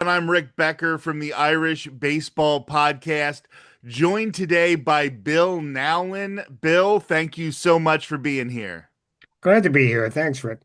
everyone. I'm Rick Becker from the Irish Baseball Podcast, joined today by Bill Nowlin. Bill, thank you so much for being here. Glad to be here. Thanks, Rick.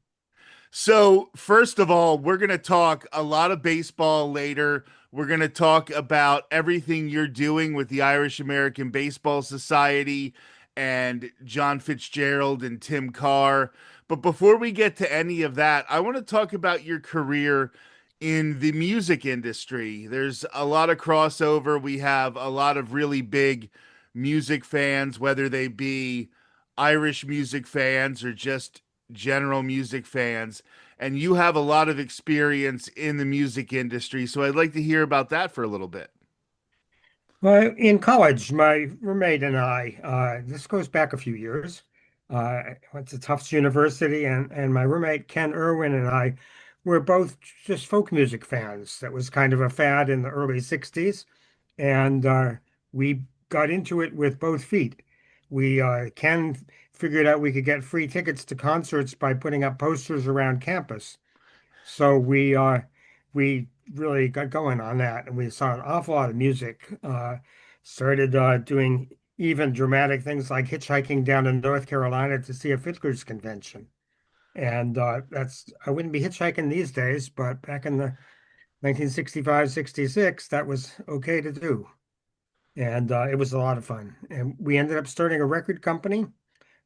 So, first of all, we're going to talk a lot of baseball later. We're going to talk about everything you're doing with the Irish American Baseball Society and John Fitzgerald and Tim Carr. But before we get to any of that, I want to talk about your career in the music industry. There's a lot of crossover. We have a lot of really big music fans, whether they be Irish music fans or just general music fans, and you have a lot of experience in the music industry. So I'd like to hear about that for a little bit. Well, in college, my roommate and I, this goes back a few years. I went to Tufts University, and my roommate Ken Irwin and I were both just folk music fans. That was kind of a fad in the early 60s, and we got into it with both feet. Ken figured out we could get free tickets to concerts by putting up posters around campus. So we really got going on that, and we saw an awful lot of music. Started doing even dramatic things like hitchhiking down to North Carolina to see a fiddlers convention. And that's I wouldn't be hitchhiking these days, but back in the 1965, 66, that was okay to do. And it was a lot of fun. And we ended up starting a record company,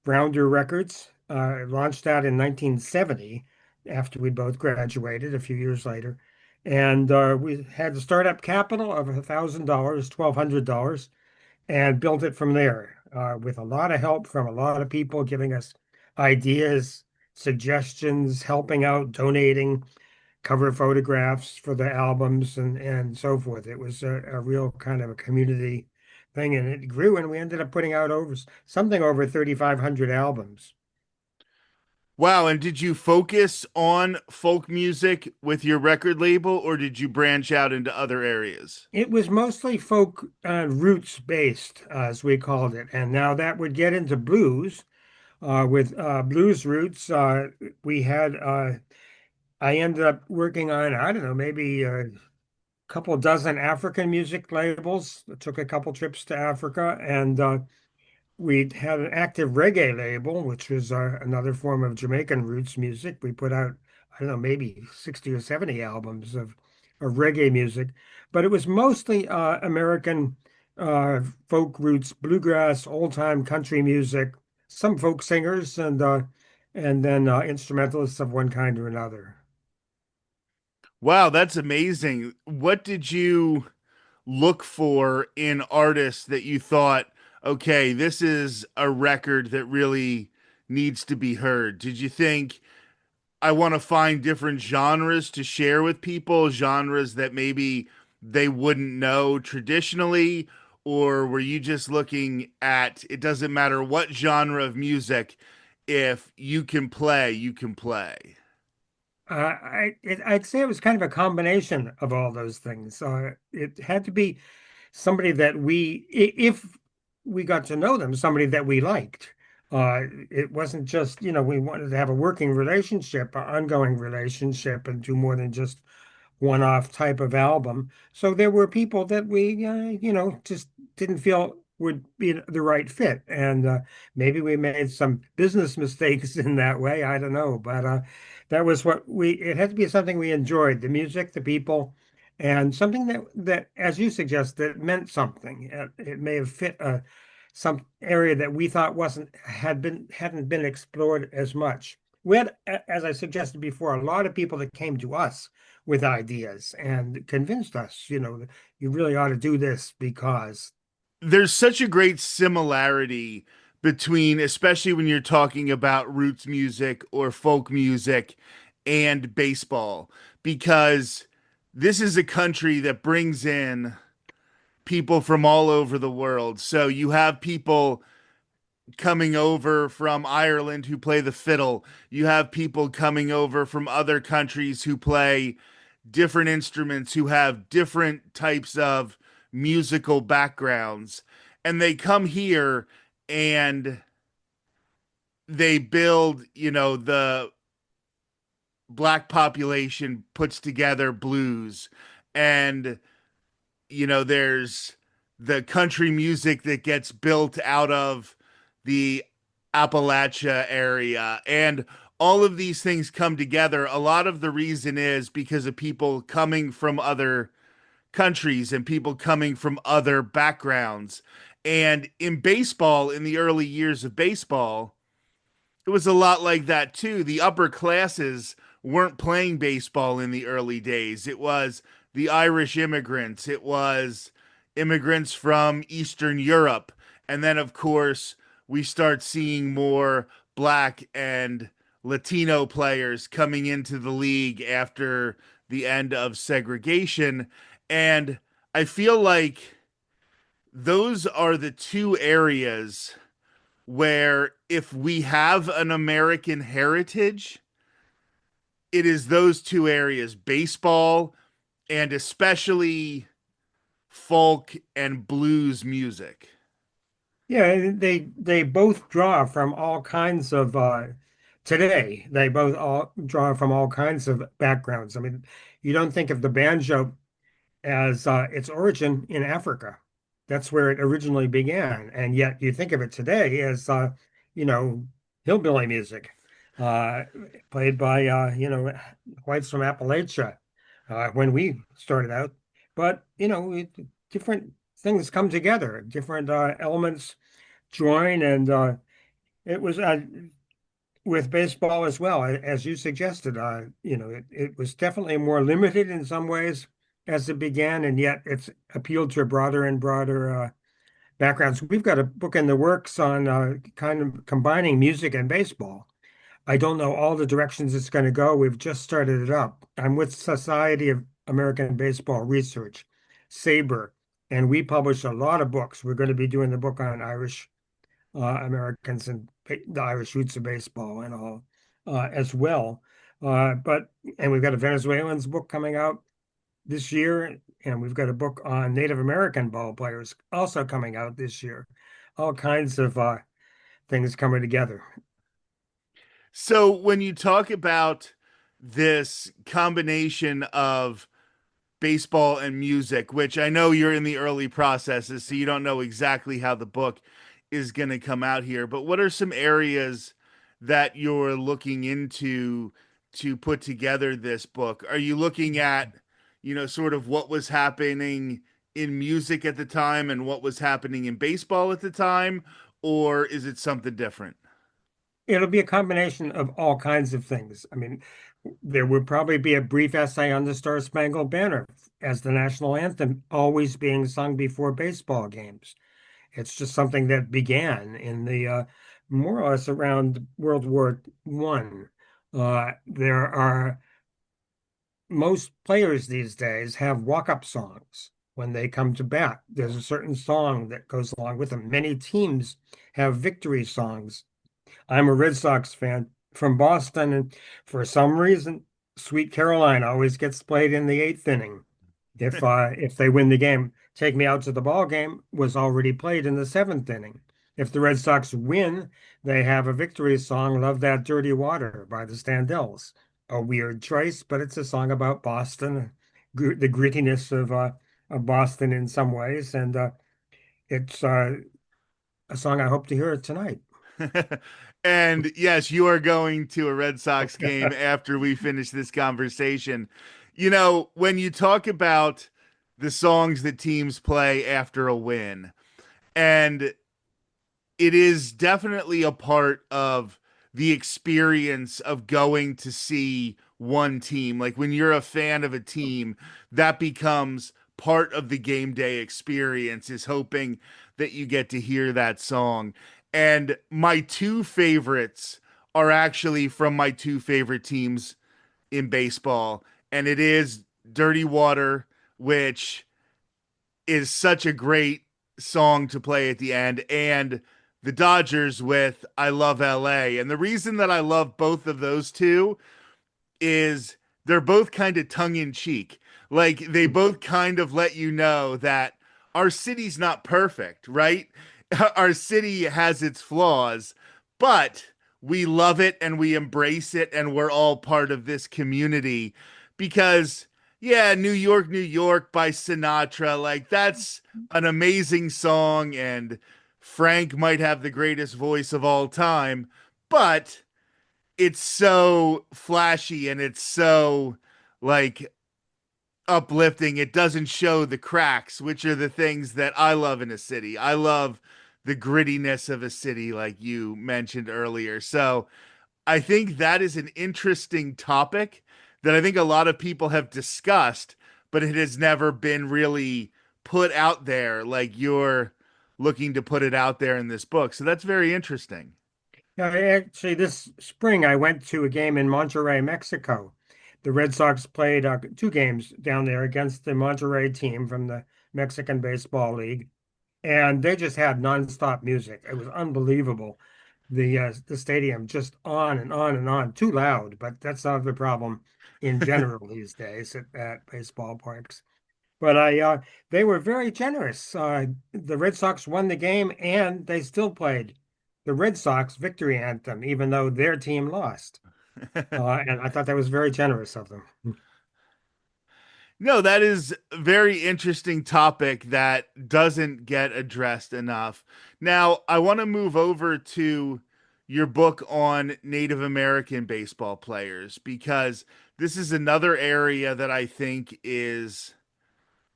Rounder Records. Launched that in 1970 after we both graduated a few years later. And we had a startup capital of $1,000, $1,200, and built it from there with a lot of help from a lot of people giving us ideas, suggestions, helping out, donating cover photographs for the albums and so forth. It was a real kind of a community thing, and it grew, and we ended up putting out over 3,500 albums. Wow, and did you focus on folk music with your record label or did you branch out into other areas? It was mostly folk roots based, as we called it, and now that would get into blues. With blues roots, we had I ended up working on, I don't know, maybe a couple dozen African music labels. I took a couple trips to Africa, and we had an active reggae label, which was another form of Jamaican roots music. We put out, I don't know, maybe 60 or 70 albums of reggae music, but it was mostly American folk roots, bluegrass, old-time country music, some folk singers, and then instrumentalists of one kind or another. Wow, that's amazing. What did you look for in artists that you thought, okay, this is a record that really needs to be heard? Did you think, I want to find different genres to share with people, genres that maybe they wouldn't know traditionally? Or were you just looking at it doesn't matter what genre of music, if you can play, you can play? I'd say it was kind of a combination of all those things. It had to be somebody that if we got to know them, somebody that we liked. It wasn't just, we wanted to have a working relationship, an ongoing relationship, and do more than just one-off type of album. So there were people that we, just didn't feel would be the right fit. And maybe we made some business mistakes in that way. I don't know. But that was it had to be something we enjoyed, the music, the people, and something that, as you suggest, that meant something. It may have fit some area that we thought hadn't been explored as much. We had, as I suggested before, a lot of people that came to us with ideas and convinced us, you really ought to do this because. There's such a great similarity between, especially when you're talking about roots music or folk music and baseball, because this is a country that brings in people from all over the world. So you have people coming over from Ireland who play the fiddle. You have people coming over from other countries who play different instruments, who have different types of musical backgrounds. And they come here and they build, the black population puts together blues And there's the country music that gets built out of the Appalachia area. And all of these things come together. A lot of the reason is because of people coming from other countries and people coming from other backgrounds. And in baseball, in the early years of baseball, it was a lot like that too. The upper classes weren't playing baseball in the early days. It was the Irish immigrants, it was immigrants from Eastern Europe. And then, of course, we start seeing more black and Latino players coming into the league after the end of segregation. And I feel like those are the two areas where if we have an American heritage, it is those two areas, baseball and especially folk and blues music. Yeah, they both draw from all kinds of today. They both all draw from all kinds of backgrounds. I mean, you don't think of the banjo as its origin in Africa. That's where it originally began, and yet you think of it today as you know, hillbilly music, uh, played by whites from Appalachia when we started out. But different things come together, different elements join, and it was with baseball as well, as you suggested. It was definitely more limited in some ways as it began, and yet it's appealed to broader and broader backgrounds. We've got a book in the works on kind of combining music and baseball. I don't know all the directions it's going to go. We've just started it up. I'm with Society of American Baseball Research, SABR, and we publish a lot of books. We're going to be doing the book on Irish Americans and the Irish roots of baseball and all as well. But and we've got a Venezuelans book coming out this year, and we've got a book on Native American ball players also coming out this year. All kinds of things coming together. So when you talk about this combination of baseball and music, which I know you're in the early processes, so you don't know exactly how the book is going to come out here. But what are some areas that you're looking into to put together this book? Are you looking at, sort of what was happening in music at the time and what was happening in baseball at the time? Or is it something different? It'll be a combination of all kinds of things. I mean, there would probably be a brief essay on the Star Spangled Banner as the national anthem always being sung before baseball games. It's just something that began in the more or less around World War One. There are most players these days have walk-up songs when they come to bat. There's a certain song that goes along with them. Many teams have victory songs. I'm a Red Sox fan from Boston, and for some reason, Sweet Caroline always gets played in the eighth inning. If they win the game, Take Me Out to the Ball Game was already played in the seventh inning. If the Red Sox win, they have a victory song, Love That Dirty Water by the Standells. A weird choice, but it's a song about Boston, the grittiness of Boston in some ways, and it's a song I hope to hear tonight. And yes, you are going to a Red Sox game after we finish this conversation. When you talk about the songs that teams play after a win, and it is definitely a part of the experience of going to see one team. Like when you're a fan of a team, that becomes part of the game day experience, is hoping that you get to hear that song. And my two favorites are actually from my two favorite teams in baseball, and it is Dirty Water, which is such a great song to play at the end, and the Dodgers with I Love LA. And the reason that I love both of those two is they're both kind of tongue in cheek. Like they both kind of let you know that our city's not perfect, right? Our city has its flaws, but we love it and we embrace it and we're all part of this community because Yeah, New York by Sinatra. Like that's an amazing song, and Frank might have the greatest voice of all time, but it's so flashy and it's so like uplifting. It doesn't show the cracks, which are the things that I love in a city. I love the grittiness of a city, like you mentioned earlier. So I think that is an interesting topic that I think a lot of people have discussed, but it has never been really put out there like you're looking to put it out there in this book. So that's very interesting. Yeah, actually, this spring I went to a game in Monterrey, Mexico. The Red Sox played two games down there against the Monterrey team from the Mexican Baseball League, and they just had nonstop music. It was unbelievable. The stadium just on and on and on, too loud, but that's not the problem in general these days at baseball parks. But they were very generous. The Red Sox won the game, and they still played the Red Sox victory anthem, even though their team lost. And I thought that was very generous of them. No, that is a very interesting topic that doesn't get addressed enough. Now, I want to move over to your book on Native American baseball players because this is another area that I think is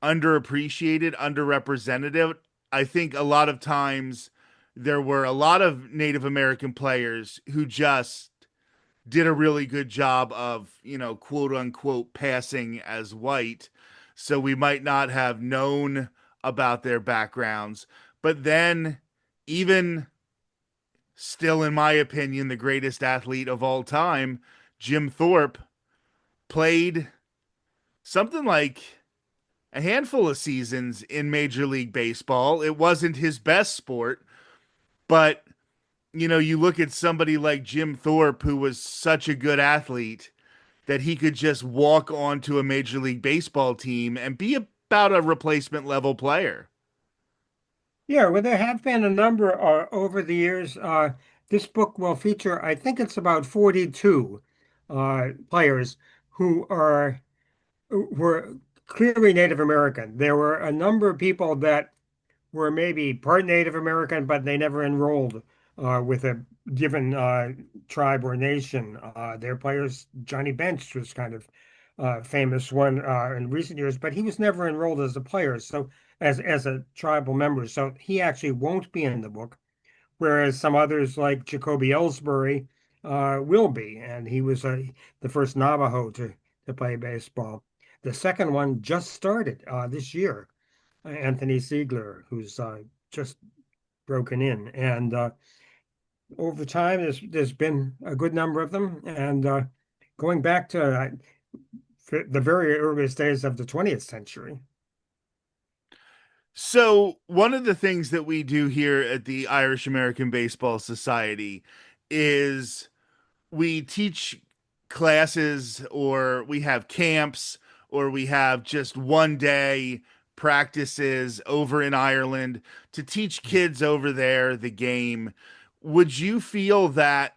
underappreciated, underrepresented. I think a lot of times there were a lot of Native American players who just did a really good job of, quote unquote, passing as white. So we might not have known about their backgrounds. But then, even still, in my opinion, the greatest athlete of all time, Jim Thorpe, played something like a handful of seasons in Major League Baseball. It wasn't his best sport, but you look at somebody like Jim Thorpe, who was such a good athlete that he could just walk onto a Major League Baseball team and be about a replacement level player. Yeah, well, there have been a number over the years. This book will feature, I think it's about 42 players who were clearly Native American. There were a number of people that were maybe part Native American, but they never enrolled with a given tribe or nation. Their players, Johnny Bench was kind of famous one in recent years, but he was never enrolled as a player, so as a tribal member. So he actually won't be in the book, whereas some others like Jacoby Ellsbury will be, and he was the first Navajo to play baseball. The second one just started this year. Anthony Siegler, who's just broken in. And over time, there's been a good number of them. And going back to the very earliest days of the 20th century. So, one of the things that we do here at the Irish American Baseball Society is we teach classes, or we have camps, or we have just one day practices over in Ireland to teach kids over there the game. Would you feel that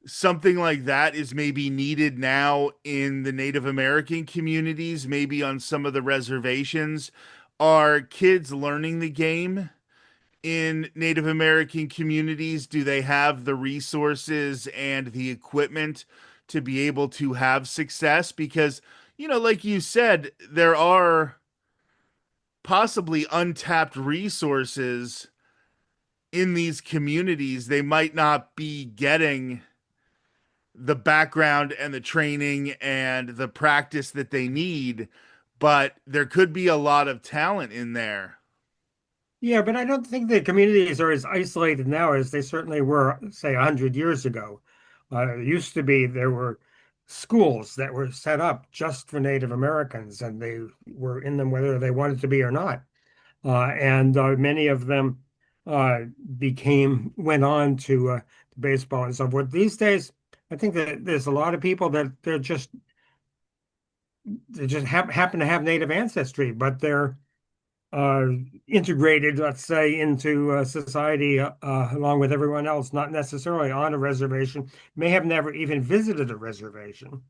something like that is maybe needed now in the Native American communities, maybe on some of the reservations? Are kids learning the game in Native American communities? Do they have the resources and the equipment to be able to have success? Because, like you said, there are possibly untapped resources in these communities. They might not be getting the background and the training and the practice that they need, but there could be a lot of talent in there. Yeah, but I don't think the communities are as isolated now as they certainly were, say, 100 years ago. It used to be there were schools that were set up just for Native Americans, and they were in them whether they wanted to be or not. And many of them uh, went on to baseball and so forth. These days, I think that there's a lot of people that they just happen to have native ancestry, but they're uh, integrated, let's say, into society along with everyone else, not necessarily on a reservation, may have never even visited a reservation.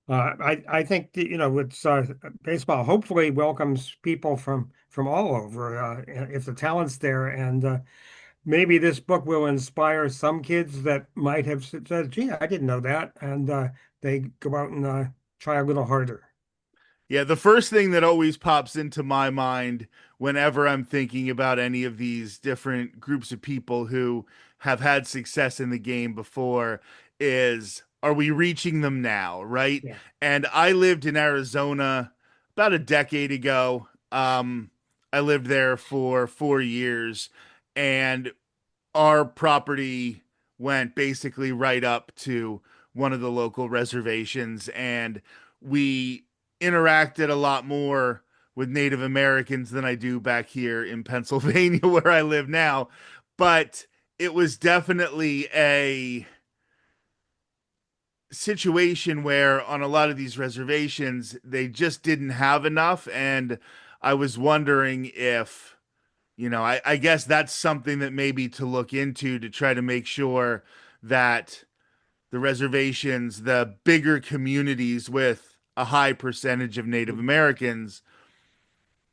I think that, it's baseball hopefully welcomes people from all over if the talent's there, and maybe this book will inspire some kids that might have said, "Gee, I didn't know that," and they go out and try a little harder. Yeah, the first thing that always pops into my mind whenever I'm thinking about any of these different groups of people who have had success in the game before is, are we reaching them now, right? Yeah. And I lived in Arizona about a decade ago. I lived there for 4 years, and our property went basically right up to one of the local reservations, and we interacted a lot more with Native Americans than I do back here in Pennsylvania where I live now. But it was definitely a situation where on a lot of these reservations they just didn't have enough, and I was wondering if, I guess that's something that maybe to look into to try to make sure that the reservations, the bigger communities with a high percentage of Native Americans,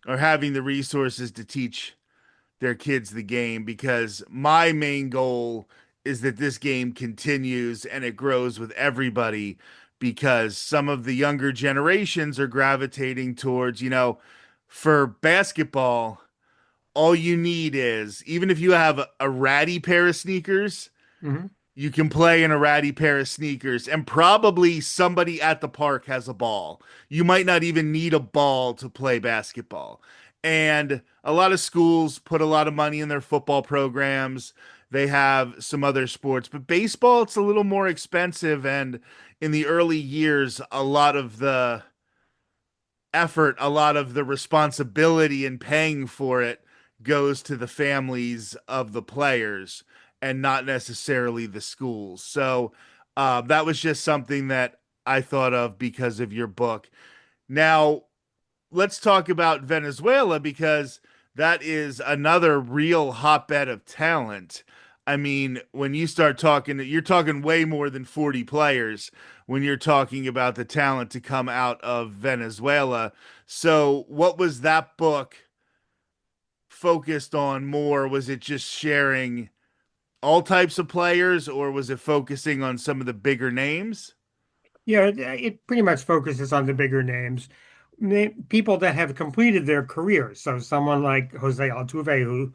are having the resources to teach their kids the game, because my main goal is that this game continues and it grows with everybody, because some of the younger generations are gravitating towards, for basketball, all you need is, even if you have a ratty pair of sneakers, Hmm. you can play in a ratty pair of sneakers, and probably somebody at the park has a ball. You might not even need a ball to play basketball. And a lot of schools put a lot of money in their football programs. They have some other sports, but baseball, it's a little more expensive. And in the early years, a lot of the effort, a lot of the responsibility in paying for it goes to the families of the players and not necessarily the schools. So that was just something that I thought of because of your book. Now, let's talk about Venezuela, because that is another real hotbed of talent. I mean, when you start talking, you're talking way more than 40 players when you're talking about the talent to come out of Venezuela. So, what was that book focused on more? Was it just sharing all types of players, or was it focusing on some of the bigger names? Yeah, it pretty much focuses on the bigger names, people that have completed their careers. So someone like Jose Altuve, who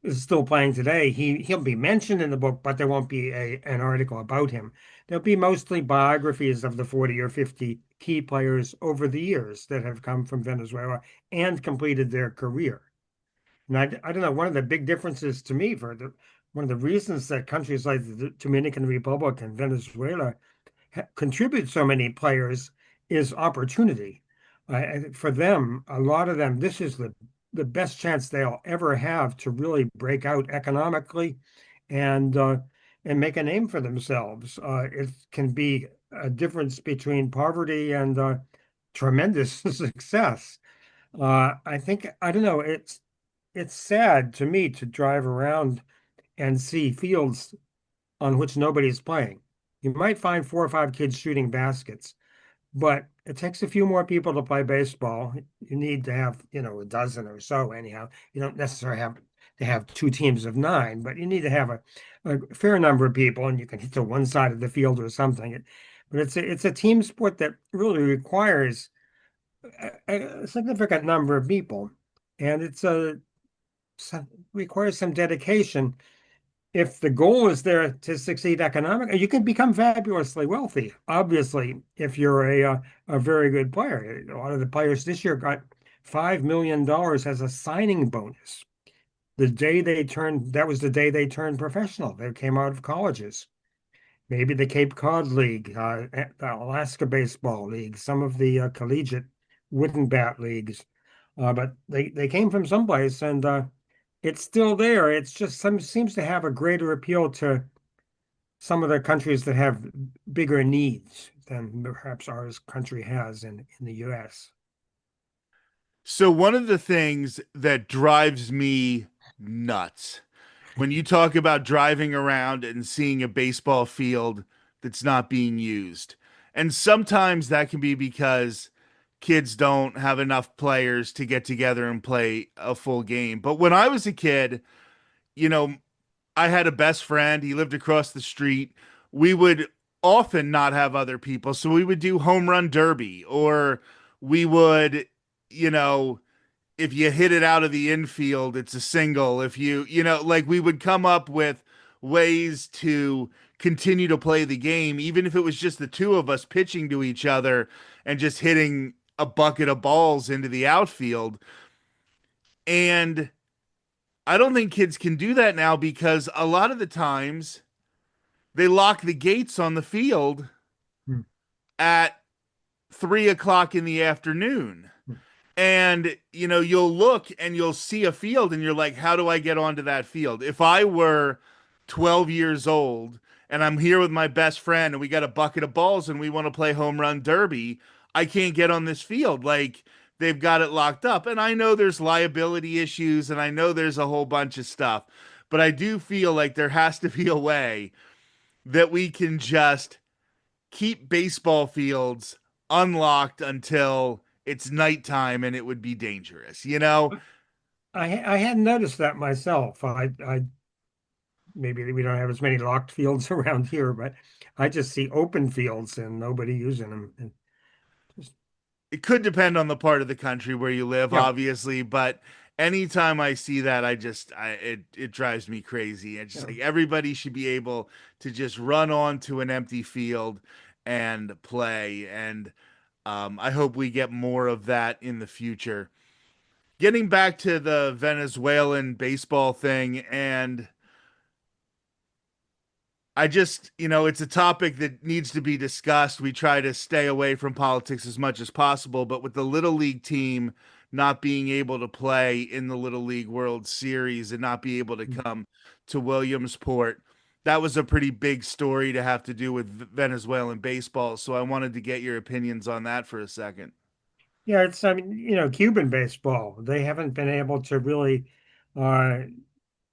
is still playing today, he'll be mentioned in the book, but there won't be an article about him. There'll be mostly biographies of the 40 or 50 key players over the years that have come from Venezuela and completed their career. And I don't know, one of the big differences to me one of the reasons that countries like the Dominican Republic and Venezuela contribute so many players is opportunity. For them, a lot of them, this is the best chance they'll ever have to really break out economically and uh, and make a name for themselves. It can be a difference between poverty and tremendous success. I think I don't know. It's sad to me to drive around and see fields on which nobody's playing. You might find four or five kids shooting baskets, but it takes a few more people to play baseball. You need to have, a dozen or so anyhow. You don't necessarily have to have two teams of nine, but you need to have a fair number of people, and you can hit to one side of the field or something. But it's a team sport that really requires a significant number of people, and requires some dedication if the goal is there to succeed economically, you can become fabulously wealthy. Obviously, if you're a very good player, a lot of the players this year got $5 million as a signing bonus. That was the day they turned professional. They came out of colleges. Maybe the Cape Cod League, the Alaska Baseball League, some of the collegiate wooden bat leagues. But they came from someplace, and it's still there. It's just seems to have a greater appeal to some of the countries that have bigger needs than perhaps our country has in the US. So, one of the things that drives me nuts when you talk about driving around and seeing a baseball field that's not being used, And sometimes that can be because kids don't have enough players to get together and play a full game. But when I was a kid, you know, I had a best friend. He lived across the street. We would often not have other people. So we would do home run derby, or we would, you know, if you hit it out of the infield, it's a single. If like we would come up with ways to continue to play the game, even if it was just the two of us pitching to each other and just hitting a bucket of balls into the outfield. And I don't think kids can do that now because a lot of the times they lock the gates on the field Hmm. at 3 o'clock in the afternoon. And you'll look and you'll see a field and you're like, how do I get onto that field? If I were 12 years old and I'm here with my best friend and we got a bucket of balls and we want to play home run derby, I can't get on this field. Like, they've got it locked up. And I know there's liability issues and I know there's a whole bunch of stuff, but I do feel like there has to be a way that we can just keep baseball fields unlocked until it's nighttime and it would be dangerous, you know? I hadn't noticed that myself. I maybe we don't have as many locked fields around here, but I just see open fields and nobody using them. And just It could depend on the part of the country where you live, yeah, obviously, but anytime I see that, it drives me crazy. It's just yeah. like everybody should be able to just run onto an empty field and play. And I hope we get more of that in the future. Getting back to the Venezuelan baseball thing, and it's a topic that needs to be discussed. We try to stay away from politics as much as possible, but with the Little League team not being able to play in the Little League World Series and not be able to come to Williamsport, that was a pretty big story to have to do with Venezuelan baseball. So I wanted to get your opinions on that for a second. Yeah, it's I mean, Cuban baseball. They haven't been able to really uh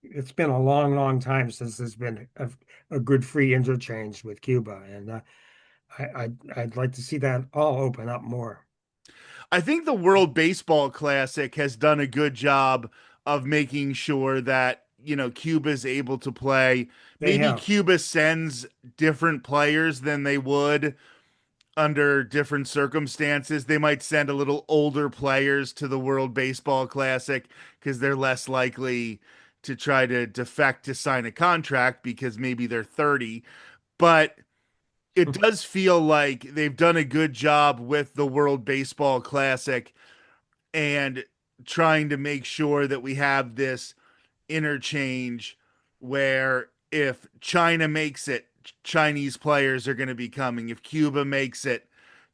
it's been a long, long time since there's been a good free interchange with Cuba. And I'd like to see that all open up more. I think the World Baseball Classic has done a good job of making sure that, Cuba's able to play. They Maybe have. Cuba sends different players than they would under different circumstances. They might send a little older players to the World Baseball Classic because they're less likely to try to defect to sign a contract because maybe they're 30. But it does feel like they've done a good job with the World Baseball Classic and trying to make sure that we have this interchange where if China makes it, Chinese players are going to be coming. If Cuba makes it,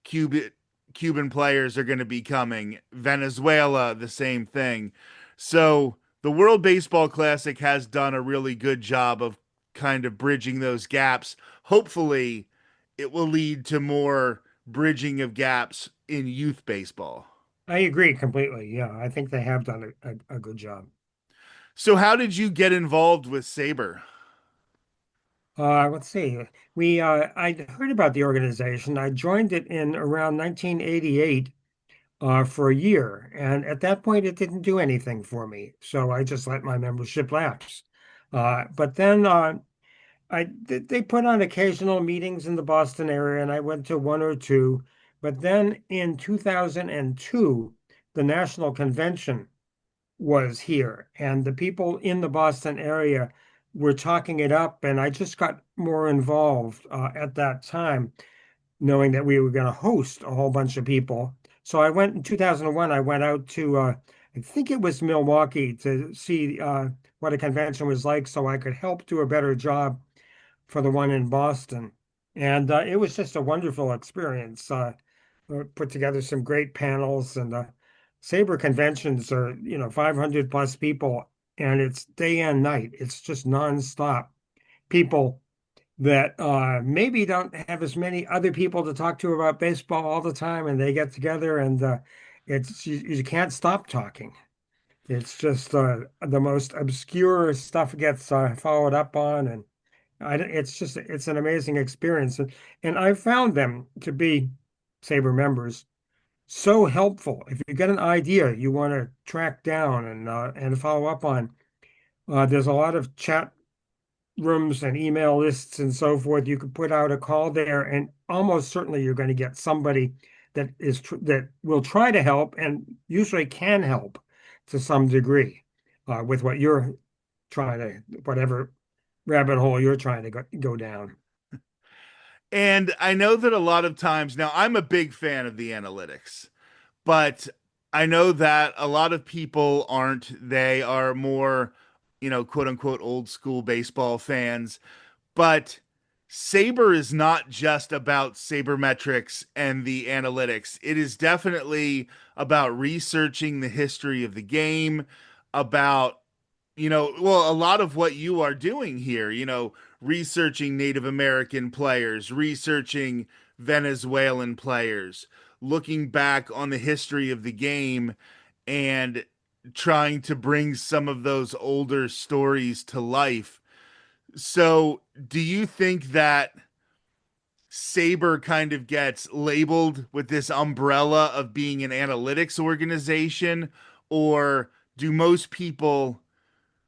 Cuba Cuban players are going to be coming. Venezuela, the same thing. So the World Baseball Classic has done a really good job of kind of bridging those gaps. Hopefully, it will lead to more bridging of gaps in youth baseball. I agree completely. Yeah, I think they have done a good job. So, how did you get involved with SABR? Let's see. I'd heard about the organization. I joined it in around 1988 for a year, and at that point, it didn't do anything for me, so I just let my membership lapse. But then they put on occasional meetings in the Boston area, and I went to one or two. But then in 2002, the national convention was here, and the people in the Boston area were talking it up, and I just got more involved at that time, knowing that we were going to host a whole bunch of people. So I went in 2001. I went out to I think it was Milwaukee to see what a convention was like, so I could help do a better job for the one in Boston. And it was just a wonderful experience. Put together some great panels, and Saber conventions are, 500 plus people, and it's day and night. It's just nonstop. People that maybe don't have as many other people to talk to about baseball all the time, and they get together, and you can't stop talking. It's just the most obscure stuff gets followed up on, and It's an amazing experience, and I found them to be Saber members so helpful. If you get an idea you want to track down and follow up on, there's a lot of chat rooms and email lists and so forth. You could put out a call there, and almost certainly you're going to get somebody that will try to help and usually can help to some degree with what you're trying to, whatever rabbit hole you're trying to go down. And I know that a lot of times now I'm a big fan of the analytics, but I know that a lot of people aren't. They are more, quote unquote, old school baseball fans. But Saber is not just about sabermetrics and the analytics. It is definitely about researching the history of the game, about, well, a lot of what you are doing here, researching Native American players, researching Venezuelan players, looking back on the history of the game and trying to bring some of those older stories to life. So, do you think that Saber kind of gets labeled with this umbrella of being an analytics organization, or do most people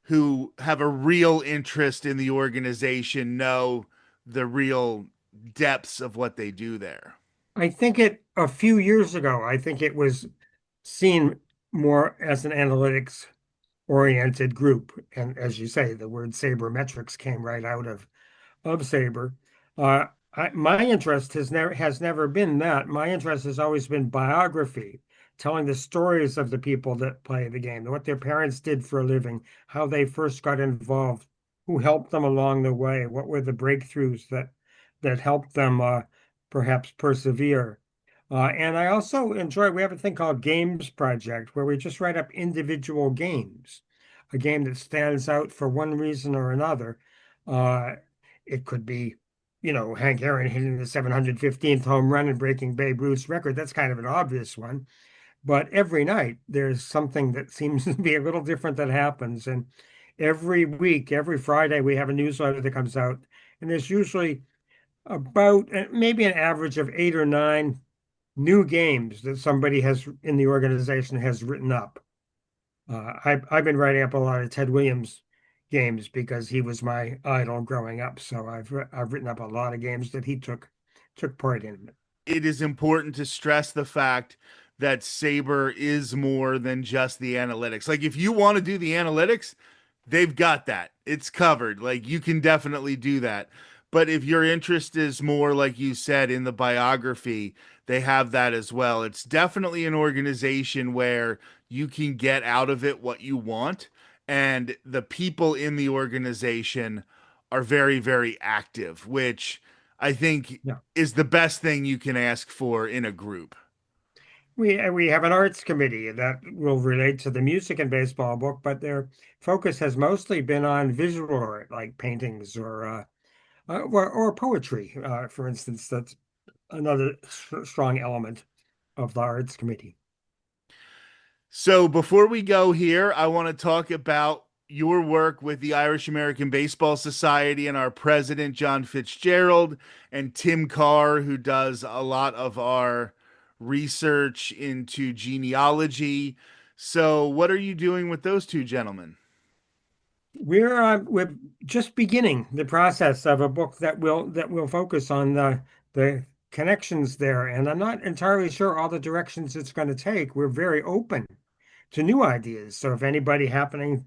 who have a real interest in the organization know the real depths of what they do there? I think a few years ago, I think it was seen more as an analytics oriented group. And as you say, the word sabermetrics came right out of Saber. Uh, my interest has never been that. My interest has always been biography, telling the stories of the people that play the game, what their parents did for a living, how they first got involved, who helped them along the way, what were the breakthroughs that helped them perhaps persevere. And I also enjoy, we have a thing called Games Project, where we just write up individual games, a game that stands out for one reason or another. Uh, it could be, Hank Aaron hitting the 715th home run and breaking Babe Ruth's record. That's kind of an obvious one. But every night, there's something that seems to be a little different that happens. And every week, every Friday, we have a newsletter that comes out. And there's usually about maybe an average of 8 or 9 new games that somebody has in the organization has written up. I've been writing up a lot of Ted Williams games because he was my idol growing up. So I've written up a lot of games that he took part in. It is important to stress the fact that Saber is more than just the analytics. Like, if you want to do the analytics, they've got that. It's covered. Like, you can definitely do that. But if your interest is more, like you said, in the biography, they have that as well. It's definitely an organization where you can get out of it what you want. And the people in the organization are very, very active, which I think Yeah. is the best thing you can ask for in a group. We have an arts committee that will relate to the music and baseball book, but their focus has mostly been on visual art, like paintings or poetry, for instance. That's another strong element of the arts committee. So before we go here, I want to talk about your work with the Irish American Baseball Society and our president, John Fitzgerald, and Tim Carr, who does a lot of our research into genealogy. So, what are you doing with those two gentlemen? We're just beginning the process of a book that will focus on the connections there, and I'm not entirely sure all the directions it's going to take. We're very open to new ideas. So if anybody happens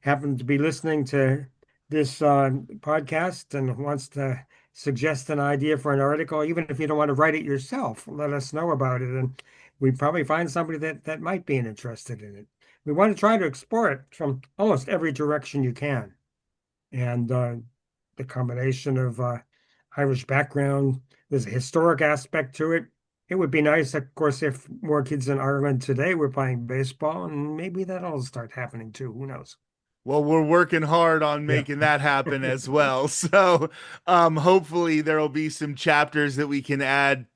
to be listening to this podcast and wants to suggest an idea for an article, even if you don't want to write it yourself, let us know about it, and we probably find somebody that might be interested in it. We want to try to explore it from almost every direction you can, and the combination of Irish background, there's a historic aspect to it. It would be nice, of course, if more kids in Ireland today were playing baseball, and maybe that'll start happening too. Who knows? Well, we're working hard on Yeah. making that happen as well. So, hopefully, there will be some chapters that we can add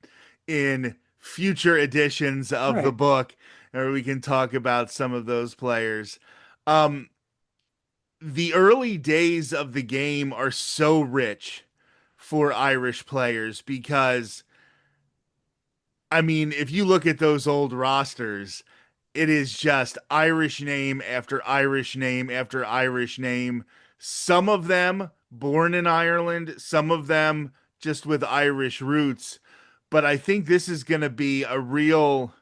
in future editions of the Right. book, or we can talk about some of those players. Um, the early days of the game are so rich for Irish players because, I mean, if you look at those old rosters, it is just Irish name after Irish name after Irish name. Some of them born in Ireland, some of them just with Irish roots. But I think this is going to be a real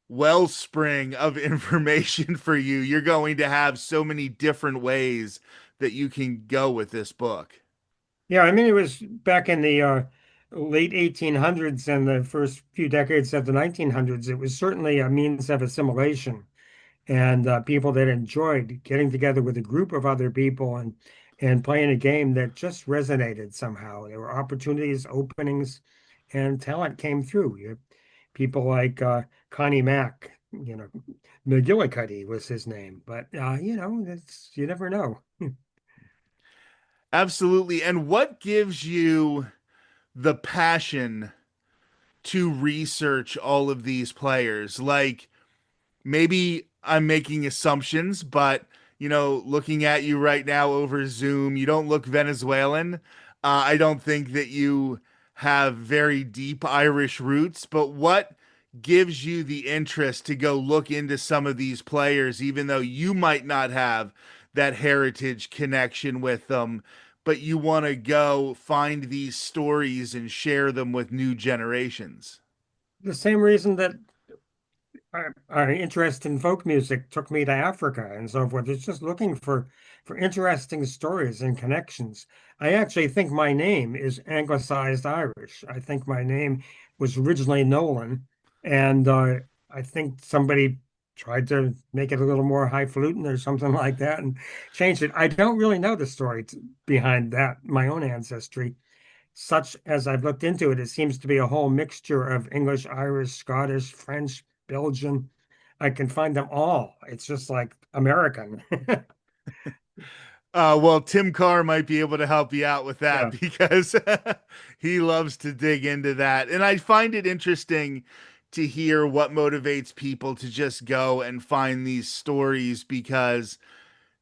wellspring of information for you. You're going to have so many different ways that you can go with this book. Yeah, I mean, it was back in the late 1800s and the first few decades of the 1900s. It was certainly a means of assimilation and people that enjoyed getting together with a group of other people and playing a game that just resonated somehow. There were opportunities, openings, and talent came through. People like Connie Mack, McGillicuddy was his name, but you never know. Absolutely. And what gives you the passion to research all of these players? Like, maybe I'm making assumptions, but looking at you right now over Zoom, you don't look Venezuelan. I don't think that you have very deep Irish roots, but what gives you the interest to go look into some of these players, even though you might not have that heritage connection with them, but you want to go find these stories and share them with new generations? The same reason that our interest in folk music took me to Africa and so forth. It's just looking for interesting stories and connections. I actually think my name is anglicized Irish. I think my name was originally Nowlin, and I think somebody tried to make it a little more highfalutin or something like that and changed it. I don't really know the story behind that, my own ancestry. Such as I've looked into it, it seems to be a whole mixture of English, Irish, Scottish, French, Belgian. I can find them all. It's just like American. Well, Tim Carr might be able to help you out with that Yeah. because he loves to dig into that. And I find it interesting to hear what motivates people to just go and find these stories because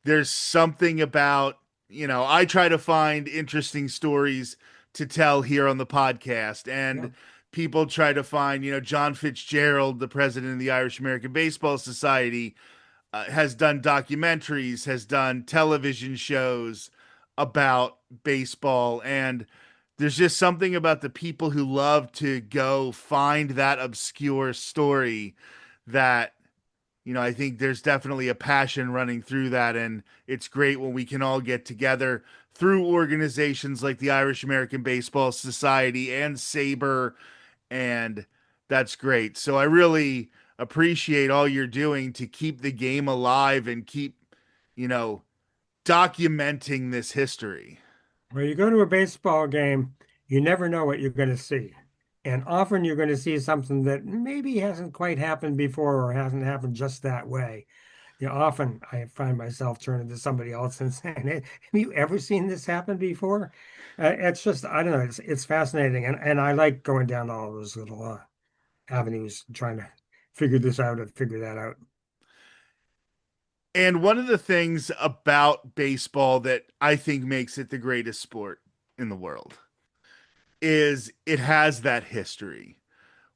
there's something about, I try to find interesting stories to tell here on the podcast. Yeah. And people try to find, John Fitzgerald, the president of the Irish American Baseball Society, has done documentaries, has done television shows about baseball. And there's just something about the people who love to go find that obscure story that, I think there's definitely a passion running through that. And it's great when we can all get together through organizations like the Irish American Baseball Society and SABR, and that's great. So I really appreciate all you're doing to keep the game alive and keep, you know, documenting this history. When you go to a baseball game, you never know what you're going to see. And often you're going to see something that maybe hasn't quite happened before or hasn't happened just that way. Often I find myself turning to somebody else and saying, "Hey, have you ever seen this happen before?" It's just, I don't know, it's fascinating. And I like going down all those little avenues, trying to figure this out and figure that out. And one of the things about baseball that I think makes it the greatest sport in the world is it has that history.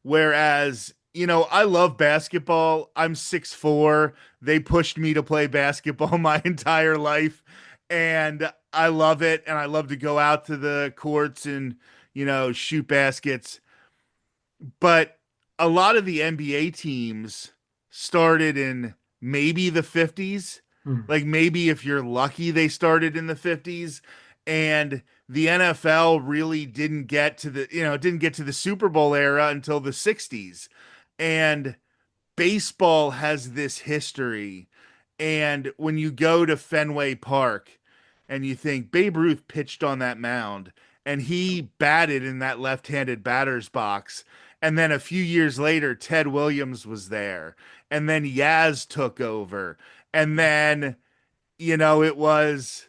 Whereas, I love basketball. I'm 6'4". They pushed me to play basketball my entire life. And I love it. And I love to go out to the courts and, shoot baskets. But a lot of the NBA teams started in maybe the 50s. Hmm. Like maybe if you're lucky, they started in the 50s. And the NFL really didn't get to the Super Bowl era until the 60s. And baseball has this history. And when you go to Fenway Park and you think Babe Ruth pitched on that mound and he batted in that left-handed batter's box, and then a few years later Ted Williams was there, and then Yaz took over, and then it was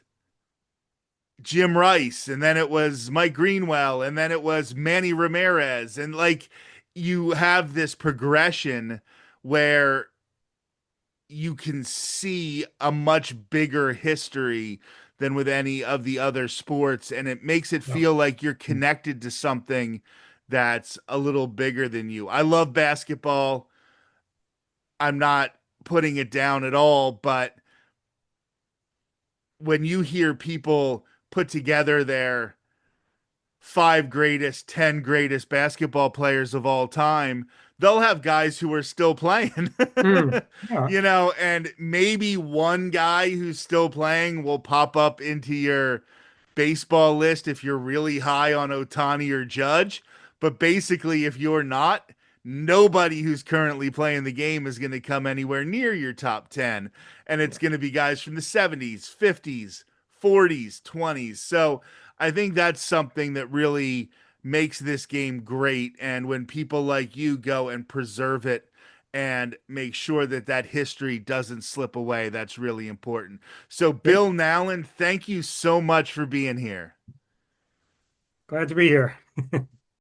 Jim Rice, and then it was Mike Greenwell, and then it was Manny Ramirez, and like you have this progression where you can see a much bigger history than with any of the other sports, and it makes it Yeah. feel like you're connected to something that's a little bigger than you. I love basketball. I'm not putting it down at all, but when you hear people put together their five greatest, 10 greatest basketball players of all time, they'll have guys who are still playing. Mm. Yeah. And maybe one guy who's still playing will pop up into your baseball list if you're really high on Otani or Judge. But basically, if you're not, nobody who's currently playing the game is going to come anywhere near your top 10. And it's going to be guys from the 70s, 50s, 40s, 20s. So I think that's something that really makes this game great. And when people like you go and preserve it and make sure that that history doesn't slip away, that's really important. So, Good. Bill Nowlin, thank you so much for being here. Glad to be here.